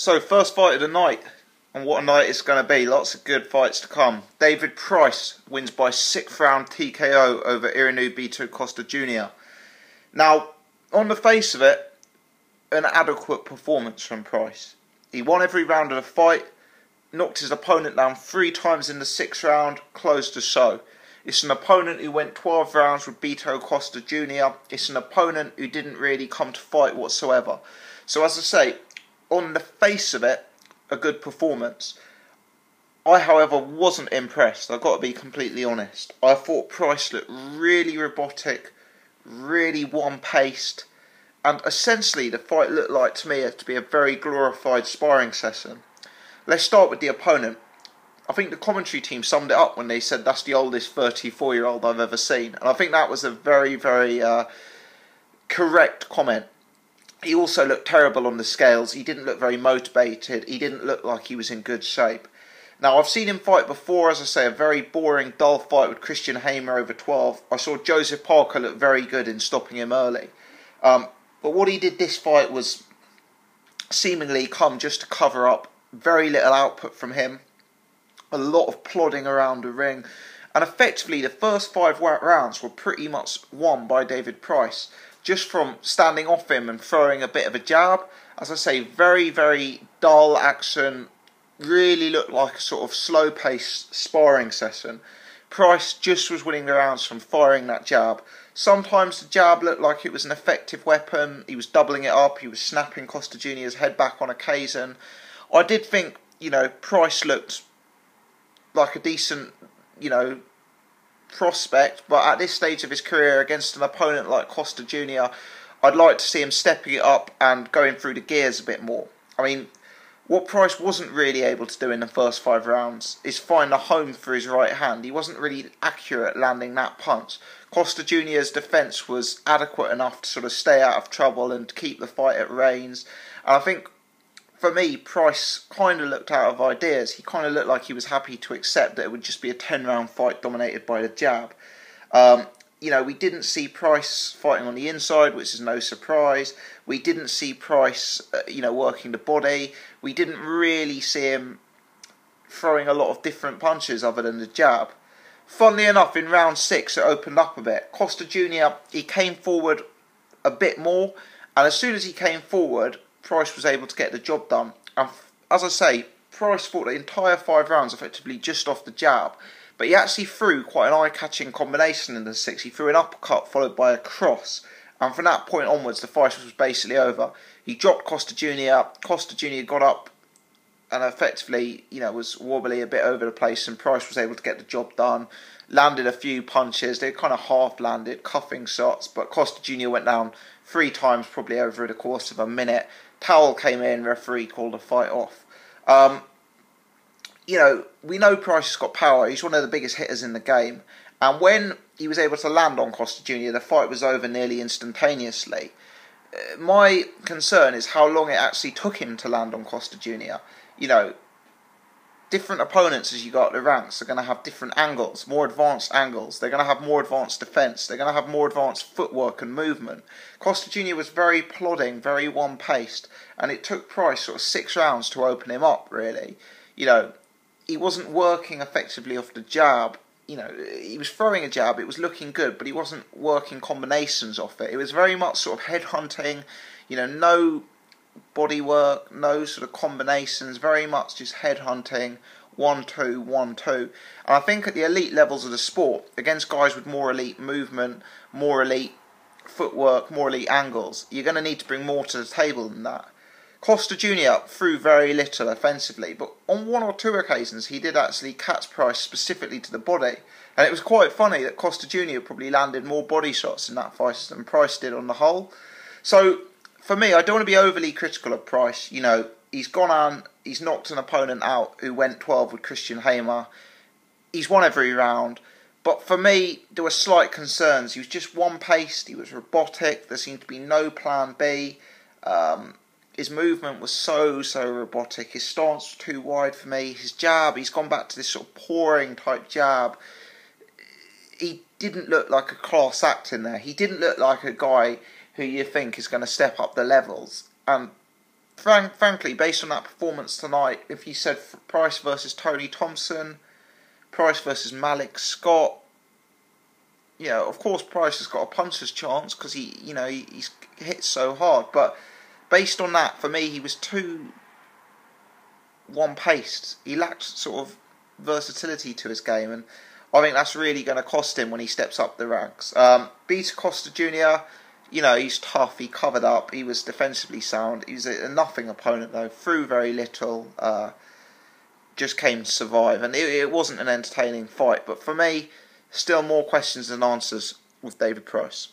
So, first fight of the night, and what a night it's going to be. Lots of good fights to come. David Price wins by 6th round TKO over Irineu Beato Costa Jr. Now, on the face of it, an adequate performance from Price. He won every round of the fight, knocked his opponent down 3 times in the 6th round, closed the show. It's an opponent who went 12 rounds with Beato Costa Jr. It's an opponent who didn't really come to fight whatsoever. So as I say, on the face of it, a good performance. I, however, wasn't impressed. I've got to be completely honest. I thought Price looked really robotic, really one-paced, and essentially the fight looked like to me to be a very glorified sparring session. Let's start with the opponent. I think the commentary team summed it up when they said that's the oldest 34-year-old I've ever seen. And I think that was a very, very correct comment. He also looked terrible on the scales. He didn't look very motivated. He didn't look like he was in good shape. Now, I've seen him fight before, as I say, a very boring, dull fight with Christian Hamer over 12. I saw Joseph Parker look very good in stopping him early. But what he did this fight was seemingly come just to cover up. Very little output from him. A lot of plodding around the ring. And effectively, the first 5 rounds were pretty much won by David Price. Just from standing off him and throwing a bit of a jab. As I say, very, very dull action. Really looked like a sort of slow-paced sparring session. Price just was winning the rounds from firing that jab. Sometimes the jab looked like it was an effective weapon. He was doubling it up. He was snapping Costa Jr.'s head back on occasion. I did think, Price looked like a decent, prospect, but at this stage of his career against an opponent like Costa Jr., I'd like to see him stepping it up and going through the gears a bit more. I mean, what Price wasn't really able to do in the first 5 rounds is find a home for his right hand. He wasn't really accurate landing that punch. Costa Jr.'s defence was adequate enough to sort of stay out of trouble and to keep the fight at reins. And I think, for me, Price kind of looked out of ideas. He kind of looked like he was happy to accept that it would just be a 10-round fight dominated by the jab. We didn't see Price fighting on the inside, which is no surprise. We didn't see Price, working the body. We didn't really see him throwing a lot of different punches other than the jab. Funnily enough, in round 6, it opened up a bit. Costa Jr., he came forward a bit more, and as soon as he came forward, Price was able to get the job done. And as I say, Price fought the entire 5 rounds effectively just off the jab. But he actually threw quite an eye-catching combination in the 6th. He threw an uppercut followed by a cross. And from that point onwards, the fight was basically over. He dropped Costa Jr. Costa Jr. got up and effectively, was wobbly a bit over the place. And Price was able to get the job done. Landed a few punches. They kind of half-landed, cuffing shots. But Costa Jr. went down 3 times, probably over the course of a minute. Towel came in, referee called the fight off. We know Price has got power. He's one of the biggest hitters in the game. And when he was able to land on Costa Jr., the fight was over nearly instantaneously. My concern is how long it actually took him to land on Costa Jr. Different opponents as you go up the ranks are going to have different angles, more advanced angles. They're going to have more advanced defence. They're going to have more advanced footwork and movement. Costa Jr. was very plodding, very one-paced, and it took Price sort of 6 rounds to open him up, really. He wasn't working effectively off the jab. He was throwing a jab, it was looking good, but he wasn't working combinations off it. It was very much sort of head-hunting, no body work, no sort of combinations, very much just head-hunting, 1-2, 1-2. And I think at the elite levels of the sport, against guys with more elite movement, more elite footwork, more elite angles, you're going to need to bring more to the table than that. Costa Jr. threw very little offensively, but on 1 or 2 occasions he did actually catch Price specifically to the body. And it was quite funny that Costa Jr. probably landed more body shots in that fight than Price did on the whole. So, for me, I don't want to be overly critical of Price. He's gone on, he's knocked an opponent out who went 12 with Christian Hamer. He's won every round. But for me, there were slight concerns. He was just one-paced, he was robotic, there seemed to be no plan B. His movement was so robotic. His stance was too wide for me. His jab, he's gone back to this sort of pouring type jab. He didn't look like a class act in there. He didn't look like a guy who you think is going to step up the levels. And frankly, based on that performance tonight, if you said Price versus Tony Thompson, Price versus Malik Scott, yeah, of course Price has got a puncher's chance because he's hit so hard. But based on that, for me, he was too one-paced. He lacked sort of versatility to his game, and I think that's really going to cost him when he steps up the ranks. Beato Costa Jr., he's tough. He covered up. He was defensively sound. He was a nothing opponent though. Threw very little. Just came to survive, and it wasn't an entertaining fight. But for me, still more questions than answers with David Price.